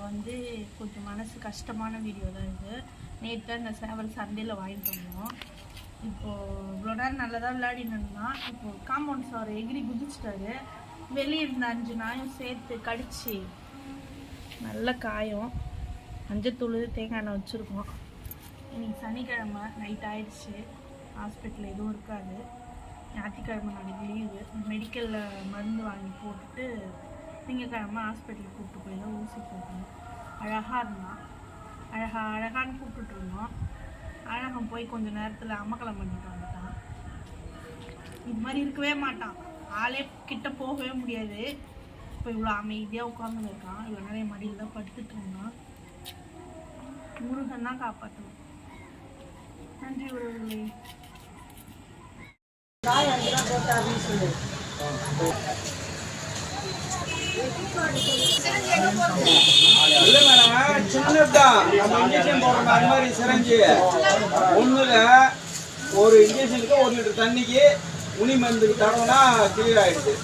வந்து கொஞ்சம் மனசு கஷ்டமான வீடியோ தான் இது. நேற்று தான் இந்த சேவல் சண்டையில் வாங்கிட்டு வந்தோம். இப்போது இவ்வளோ நேரம் நல்லதாக விளையாடினா இப்போது காம்பவுண்ட் சார் எகிரி குதிச்சிட்டாரு. வெளியே இருந்த 5 நாயும் சேர்த்து கடிச்சு நல்ல காயம். மஞ்சத்தூள் தேங்காய் எண்ணெய் வச்சுருக்கோம். இன்னைக்கு சனிக்கிழமை நைட் ஆயிடுச்சு. ஹாஸ்பிட்டலில் எதுவும் இருக்காது. ஞாயிற்றுக்கிழமை நாளைக்கு லீவு. மெடிக்கலில் மருந்து வாங்கி போட்டுட்டு திங்கக்கிழமை ஹாஸ்பிட்டலுக்கு கூப்பிட்டு போய் தான் ஊசி போட்டோம். அழகாக இருந்தான். அழகான்னு கூப்பிட்டுட்டு இருந்தோம். அழகம் போய் கொஞ்சம் நேரத்தில் அமக்கலம் பண்ணிட்டு வந்துட்டான். இது மாதிரி இருக்கவே மாட்டான். ஆளே கிட்ட போகவே முடியாது. இப்போ இவ்வளோ அமைதியாக உட்காந்து இருக்கான். இவ்வளோ நிறைய மடியில் தான் படுத்துட்டு இருந்தான். முருகன் தான் காப்பாற்றணும். நன்றி உறவுகளே. இல்ல மேடம், சின்னதுதான். நம்ம இன்ஜெக்ஷன் போடுற மாதிரி சிரஞ்சு ஒண்ணுல ஒரு இன்ஜெக்ஷனுக்கு 1 லிட்டர் தண்ணிக்கு உனி மருந்துக்கு தடவுனா கிளியர் ஆயிடுது.